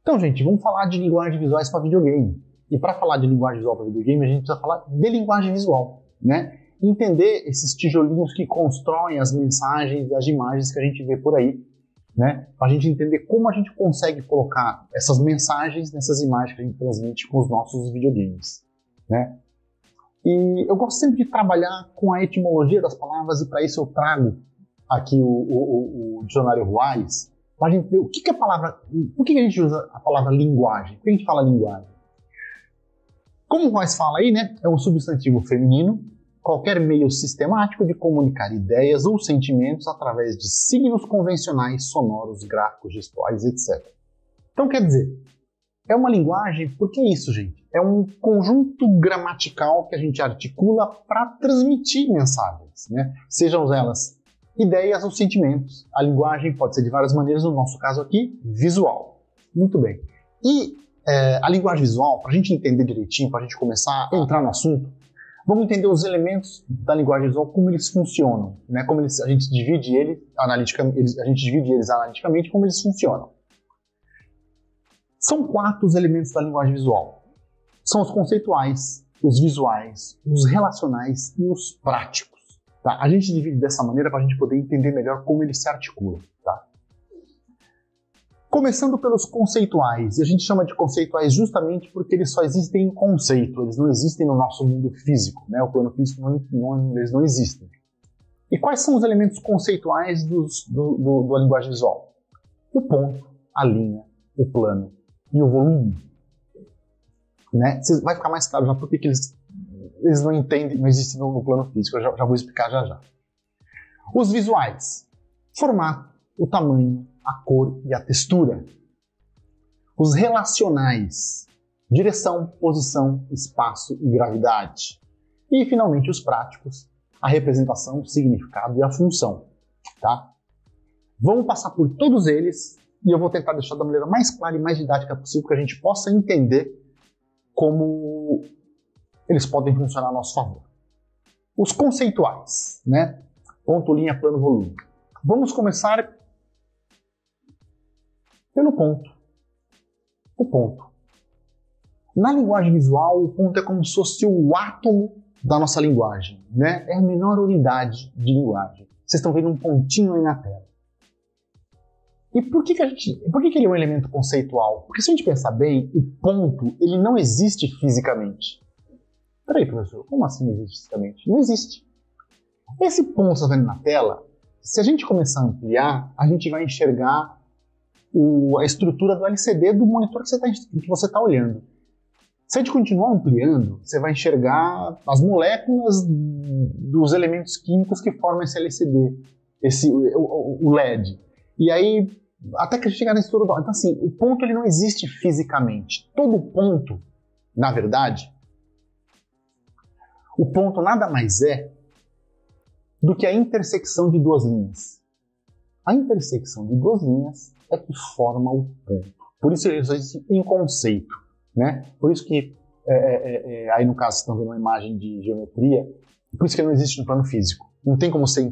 Então, gente, vamos falar de linguagens visuais para videogame. E para falar de linguagem visual para videogame, a gente precisa falar de linguagem visual, né? Entender esses tijolinhos que constroem as mensagens e as imagens que a gente vê por aí, né? Para a gente entender como a gente consegue colocar essas mensagens nessas imagens que a gente transmite com os nossos videogames, né? E eu gosto sempre de trabalhar com a etimologia das palavras e para isso eu trago aqui o dicionário Wise, para a gente ver o que é a palavra, por que a gente usa a palavra linguagem, por que a gente fala linguagem? Como o Wise fala aí, né, é um substantivo feminino, qualquer meio sistemático de comunicar ideias ou sentimentos através de signos convencionais, sonoros, gráficos, gestuais, etc. Então quer dizer, é uma linguagem, porque é isso, gente, é um conjunto gramatical que a gente articula para transmitir mensagens, né? Sejam elas ideias ou sentimentos. A linguagem pode ser de várias maneiras, no nosso caso aqui, visual. Muito bem. E a linguagem visual, para a gente entender direitinho, para a gente começar a entrar no assunto, vamos entender os elementos da linguagem visual, como eles funcionam, né? Como a gente divide eles analiticamente, como eles funcionam. São 4 os elementos da linguagem visual. São os conceituais, os visuais, os relacionais e os práticos. Tá? A gente divide dessa maneira para a gente poder entender melhor como eles se articulam. Tá? Começando pelos conceituais, e a gente chama de conceituais justamente porque eles só existem em conceito, eles não existem no nosso mundo físico, né? O plano físico eles não existem. E quais são os elementos conceituais da linguagem visual? O ponto, a linha, o plano e o volume. Né? Vai ficar mais claro já por que eles não entendem, não existem no plano físico, eu já vou explicar já. Os visuais, formato, o tamanho, a cor e a textura. Os relacionais, direção, posição, espaço e gravidade. E, finalmente, os práticos, a representação, o significado e a função. Tá? Vamos passar por todos eles e eu vou tentar deixar da maneira mais clara e mais didática possível que a gente possa entender como eles podem funcionar a nosso favor. Os conceituais, né? Ponto, linha, plano, volume. Vamos começar pelo ponto. O ponto. Na linguagem visual, o ponto é como se fosse o átomo da nossa linguagem, né? É a menor unidade de linguagem. Vocês estão vendo um pontinho aí na tela. E por que ele é um elemento conceitual? Porque se a gente pensar bem, o ponto ele não existe fisicamente. Peraí, professor, como assim não existe fisicamente? Não existe. Esse ponto que você está vendo na tela, se a gente começar a ampliar, a gente vai enxergar a estrutura do LCD do monitor que você está olhando. Se a gente continuar ampliando, você vai enxergar as moléculas dos elementos químicos que formam esse LCD, o LED. E aí, até que a gente chegar na estrutura. Então, assim, o ponto ele não existe fisicamente. Todo ponto, na verdade, o ponto nada mais é do que a intersecção de duas linhas. A intersecção de duas linhas é que forma o ponto. Por isso ele só existe em conceito, né? Por isso que, aí no caso, vocês estão vendo uma imagem de geometria, por isso que ele não existe no plano físico. Não tem como você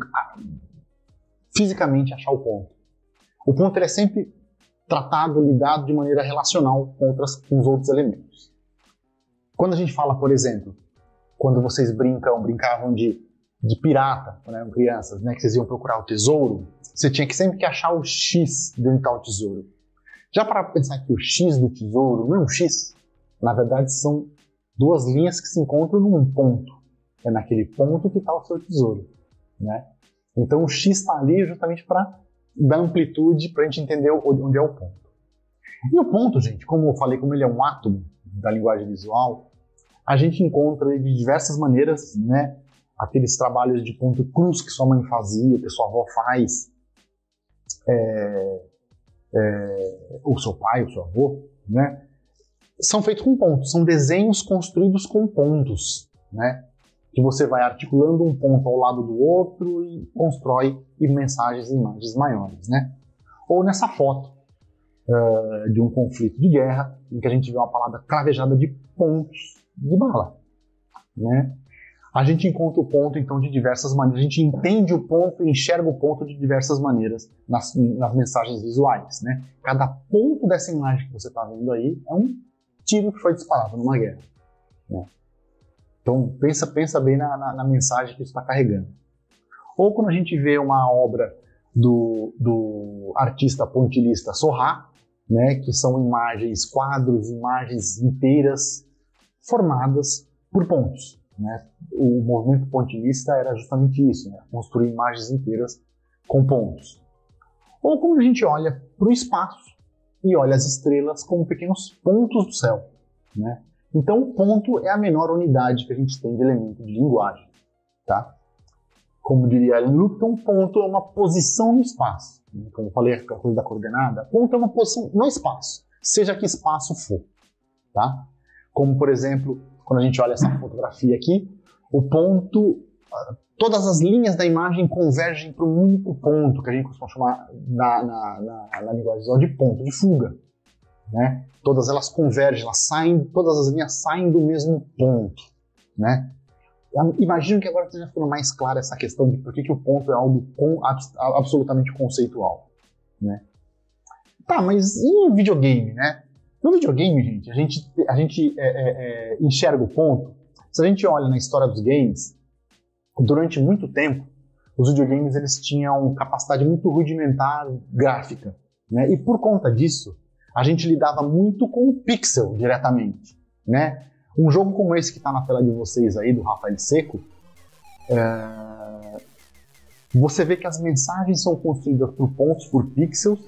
fisicamente achar o ponto. O ponto ele é sempre tratado, lidado de maneira relacional com os outros elementos. Quando a gente fala, por exemplo, quando vocês brincavam de pirata, quando eram crianças, né, que vocês iam procurar o tesouro, você tinha que sempre achar o X de onde está o tesouro. Já para pensar que o X do tesouro não é um X? Na verdade, são duas linhas que se encontram num ponto. É naquele ponto que está o seu tesouro. Né? Então o X está ali justamente para dar amplitude, para a gente entender onde é o ponto. E o ponto, gente, como eu falei, como ele é um átomo da linguagem visual, a gente encontra ele de diversas maneiras, né? Aqueles trabalhos de ponto cruz que sua mãe fazia, que sua avó faz, ou seu pai, ou seu avô, né? São feitos com pontos, são desenhos construídos com pontos, né? Que você vai articulando um ponto ao lado do outro e constrói mensagens e imagens maiores, né? Ou nessa foto de um conflito de guerra, em que a gente vê uma palavra cravejada de pontos de bala, né? A gente encontra o ponto, então, de diversas maneiras. A gente entende o ponto e enxerga o ponto de diversas maneiras nas mensagens visuais, né? Cada ponto dessa imagem que você está vendo aí é um tiro que foi disparado numa guerra, né? Então, pensa bem na mensagem que isso está carregando. Ou quando a gente vê uma obra do artista pontilhista Seurat, né, que são imagens, quadros, imagens inteiras formadas por pontos, né? O movimento pontilhista era justamente isso, né? Construir imagens inteiras com pontos. Ou quando a gente olha para o espaço e olha as estrelas como pequenos pontos do céu, né? Então, o ponto é a menor unidade que a gente tem de elemento de linguagem, tá? Como diria Alan Lupton, ponto é uma posição no espaço. Como eu falei, a coisa da coordenada, ponto é uma posição no espaço, seja que espaço for, tá? Como, por exemplo, quando a gente olha essa fotografia aqui, o ponto, todas as linhas da imagem convergem para um único ponto, que a gente costuma chamar na linguagem visual de ponto de fuga, né? Todas elas convergem, elas saem, todas as linhas saem do mesmo ponto, né? Imagino que agora esteja ficando mais clara essa questão de por que o ponto é algo absolutamente conceitual, né? Tá, mas e no videogame, né? No videogame, gente, a gente enxerga o ponto. Se a gente olha na história dos games, durante muito tempo, os videogames eles tinham capacidade muito rudimentar gráfica, né? E por conta disso, a gente lidava muito com o pixel diretamente, né? Um jogo como esse que está na tela de vocês aí, do Rafael Seco, você vê que as mensagens são construídas por pontos, por pixels,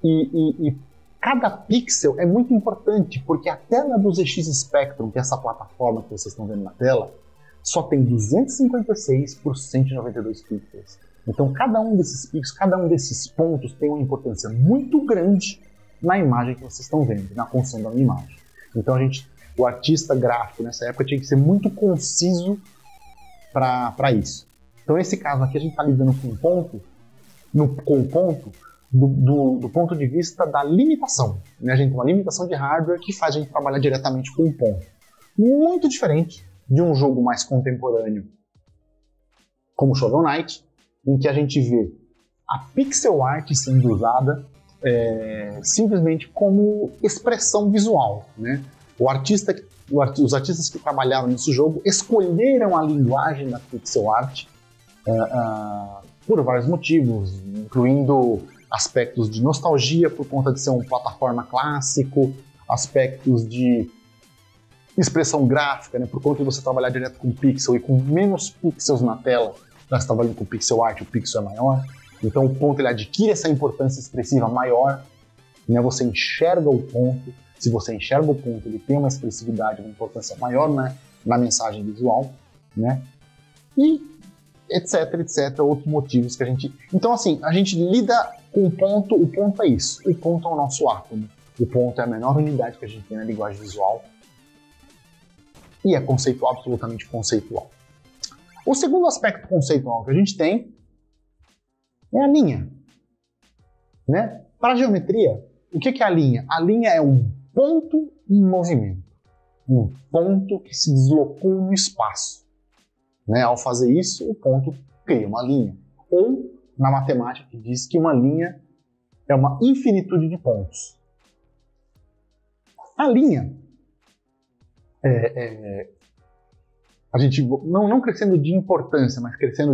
e cada pixel é muito importante, porque a tela do ZX Spectrum, que é essa plataforma que vocês estão vendo na tela, só tem 256 por 192 pixels. Então cada um desses pixels, cada um desses pontos tem uma importância muito grande na imagem que vocês estão vendo, na construção da minha imagem. Então o artista gráfico nessa época tinha que ser muito conciso para isso. Então nesse caso aqui a gente está lidando com um ponto, com o ponto do ponto de vista da limitação, né? A gente tem uma limitação de hardware que faz a gente trabalhar diretamente com um ponto. Muito diferente de um jogo mais contemporâneo como Shovel Knight, em que a gente vê a pixel art sendo usada simplesmente como expressão visual, né? Os artistas que trabalharam nesse jogo escolheram a linguagem da pixel art por vários motivos, incluindo aspectos de nostalgia por conta de ser uma plataforma clássico, aspectos de expressão gráfica, né, por conta de você trabalhar direto com pixel e com menos pixels na tela, nós trabalhando com pixel art, o pixel é maior, então o ponto ele adquire essa importância expressiva maior, né, você enxerga o ponto. Se você enxerga o ponto, ele tem uma expressividade, uma importância maior, né, na mensagem visual, né? E etc, outros motivos que a gente... Então, assim, a gente lida com o ponto é isso. O ponto é o nosso átomo. O ponto é a menor unidade que a gente tem na linguagem visual. E é conceitual, absolutamente conceitual. O segundo aspecto conceitual que a gente tem é a linha, né? Para a geometria, o que é a linha? A linha é um ponto em movimento, um ponto que se deslocou no espaço, né? Ao fazer isso, o ponto cria uma linha. Ou, na matemática, que diz que uma linha é uma infinitude de pontos. A linha, a gente não crescendo de importância, mas crescendo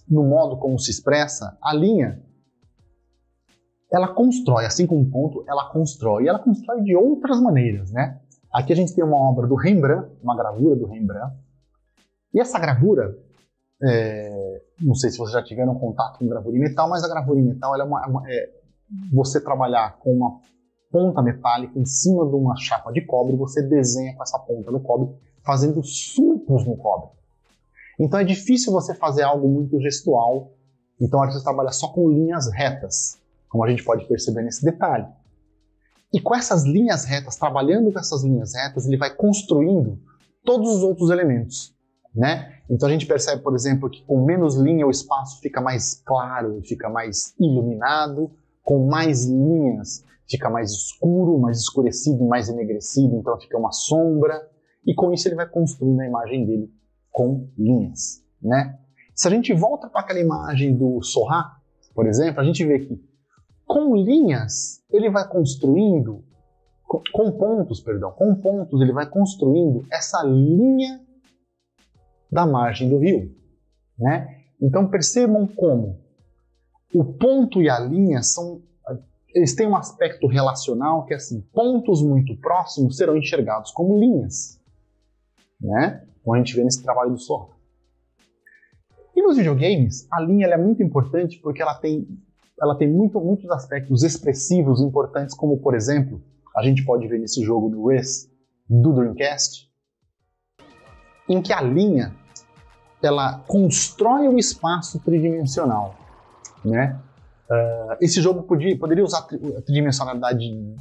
no modo como se expressa, a linha ela constrói, assim como um ponto, ela constrói. E ela constrói de outras maneiras, né? Aqui a gente tem uma obra do Rembrandt, uma gravura do Rembrandt. E essa gravura, não sei se vocês já tiveram contato com gravura em metal, mas a gravura em metal ela você trabalhar com uma ponta metálica em cima de uma chapa de cobre, você desenha com essa ponta no cobre, fazendo sulcos no cobre. Então é difícil você fazer algo muito gestual. Então o artista trabalha só com linhas retas, como a gente pode perceber nesse detalhe. E com essas linhas retas, trabalhando com essas linhas retas, ele vai construindo todos os outros elementos, né? Então a gente percebe, por exemplo, que com menos linha o espaço fica mais claro, fica mais iluminado, com mais linhas fica mais escuro, mais escurecido, mais enegrecido, então fica uma sombra. e com isso ele vai construindo a imagem dele com linhas, né? Se a gente volta para aquela imagem do Seurat, por exemplo, a gente vê que com linhas ele vai construindo, com pontos ele vai construindo essa linha da margem do rio, né? Então percebam como o ponto e a linha eles têm um aspecto relacional que é assim, pontos muito próximos serão enxergados como linhas, né? Como a gente vê nesse trabalho do Seurat. E nos videogames, a linha ela é muito importante porque ela tem muitos aspectos expressivos importantes, como, por exemplo, a gente pode ver nesse jogo no Risk do Dreamcast, em que a linha ela constrói o espaço tridimensional, né? Esse jogo poderia usar a tridimensionalidade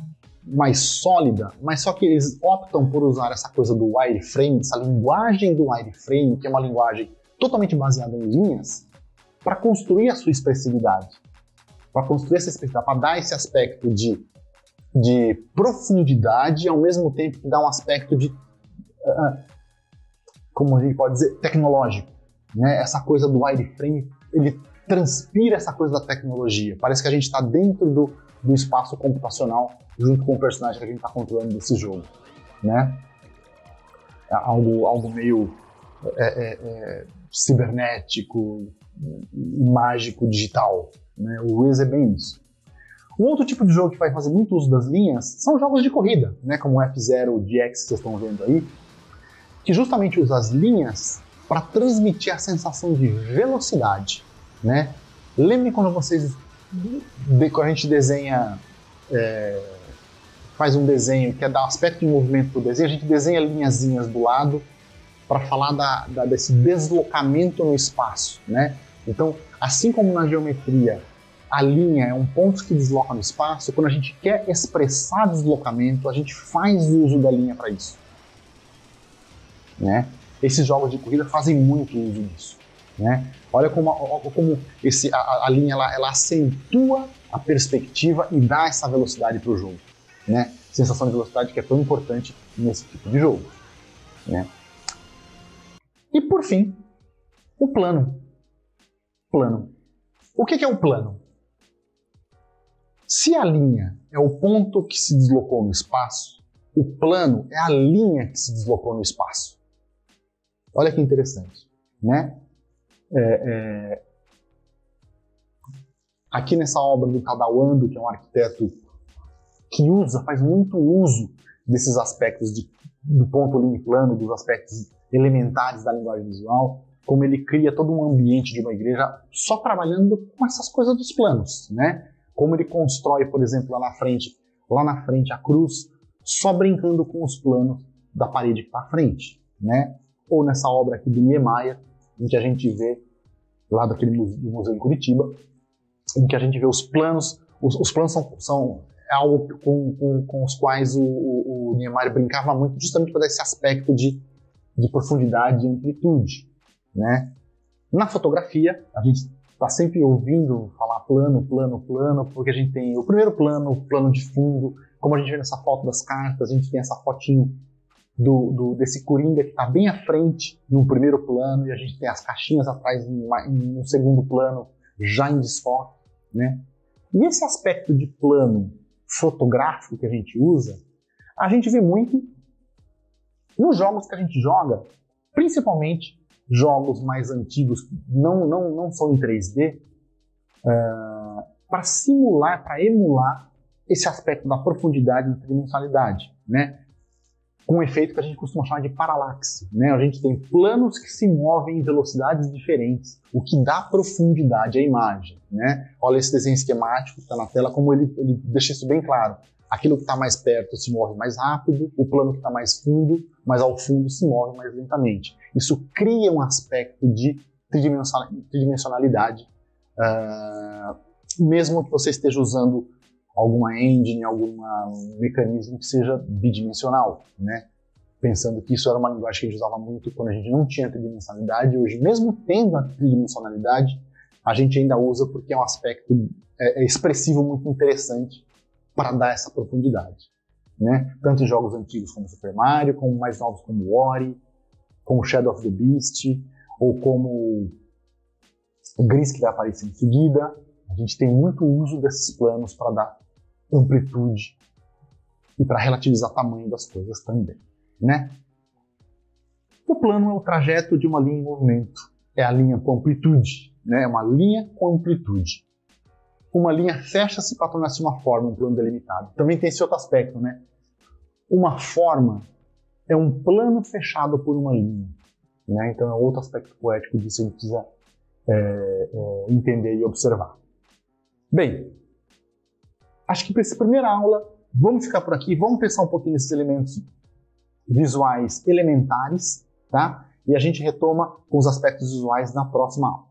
mais sólida, mas só que eles optam por usar essa coisa do wireframe, essa linguagem do wireframe, que é uma linguagem totalmente baseada em linhas, para construir a sua expressividade, para dar esse aspecto de profundidade, ao mesmo tempo que dá um aspecto de, como a gente pode dizer, tecnológico, né? Essa coisa do wireframe, ele transpira essa coisa da tecnologia. Parece que a gente está dentro do espaço computacional junto com o personagem que a gente está controlando desse jogo, né? Algo meio cibernético, mágico, digital, né? O Risk é bem isso. Um outro tipo de jogo que vai fazer muito uso das linhas são jogos de corrida, né? Como o F-Zero GX que vocês estão vendo aí, que justamente usa as linhas para transmitir a sensação de velocidade, né? Lembrem quando quando a gente desenha, faz um desenho que é dar aspecto de movimento para o desenho, a gente desenha linhazinhas do lado para falar desse deslocamento no espaço, né? Então, assim como na geometria, a linha é um ponto que desloca no espaço, quando a gente quer expressar deslocamento, a gente faz uso da linha para isso, né? Esses jogos de corrida fazem muito uso disso, né? Olha como a linha ela acentua a perspectiva e dá essa velocidade para o jogo, né? Sensação de velocidade que é tão importante nesse tipo de jogo, né? E por fim, o plano. O que é o plano? Se a linha é o ponto que se deslocou no espaço, o plano é a linha que se deslocou no espaço. Olha que interessante, né? Aqui nessa obra do Cadawando, que é um arquiteto que faz muito uso desses aspectos do ponto, linha e plano, dos aspectos elementares da linguagem visual, como ele cria todo um ambiente de uma igreja só trabalhando com essas coisas dos planos, né? Como ele constrói, por exemplo, lá na frente a cruz, só brincando com os planos da parede que está à frente, né? Ou nessa obra aqui do Niemeyer, em que a gente vê, lá do museu em Curitiba, em que a gente vê os planos. Os planos são algo com os quais o Niemeyer brincava muito, justamente para dar esse aspecto de profundidade e amplitude, né? Na fotografia, a gente está sempre ouvindo falar plano, porque a gente tem o primeiro plano, o plano de fundo, como a gente vê nessa foto das cartas, a gente tem essa fotinho desse coringa que está bem à frente no primeiro plano, e a gente tem as caixinhas atrás em um segundo plano, já em desfoque, né? E esse aspecto de plano fotográfico que a gente usa, a gente vê muito nos jogos que a gente joga, principalmente jogos mais antigos, não são em 3D, para simular, para emular esse aspecto da profundidade e da tridimensionalidade, né? Com um efeito que a gente costuma chamar de paralaxe, né? A gente tem planos que se movem em velocidades diferentes, o que dá profundidade à imagem, né? Olha esse desenho esquemático que está na tela, como ele deixa isso bem claro. Aquilo que está mais perto se move mais rápido, o plano que está mais ao fundo se move mais lentamente. Isso cria um aspecto de tridimensionalidade, mesmo que você esteja usando alguma engine, algum mecanismo que seja bidimensional, né? Pensando que isso era uma linguagem que a gente usava muito quando a gente não tinha tridimensionalidade. Hoje, mesmo tendo a tridimensionalidade, a gente ainda usa porque é um aspecto expressivo muito interessante para dar essa profundidade, né? Tanto em jogos antigos como Super Mario, como mais novos como Ori, como Shadow of the Beast, ou como o Gris que vai aparecer em seguida. A gente tem muito uso desses planos para dar amplitude e para relativizar o tamanho das coisas também, né? O plano é o trajeto de uma linha em movimento, é a linha com amplitude, né? É uma linha com amplitude. Uma linha fecha-se para tornar-se uma forma, um plano delimitado. Também tem esse outro aspecto, né? Uma forma é um plano fechado por uma linha, né? Então é outro aspecto poético disso que a gente precisa entender e observar. Bem, acho que para essa primeira aula, vamos ficar por aqui, vamos pensar um pouquinho nesses elementos visuais elementares, tá? E a gente retoma com os aspectos visuais na próxima aula.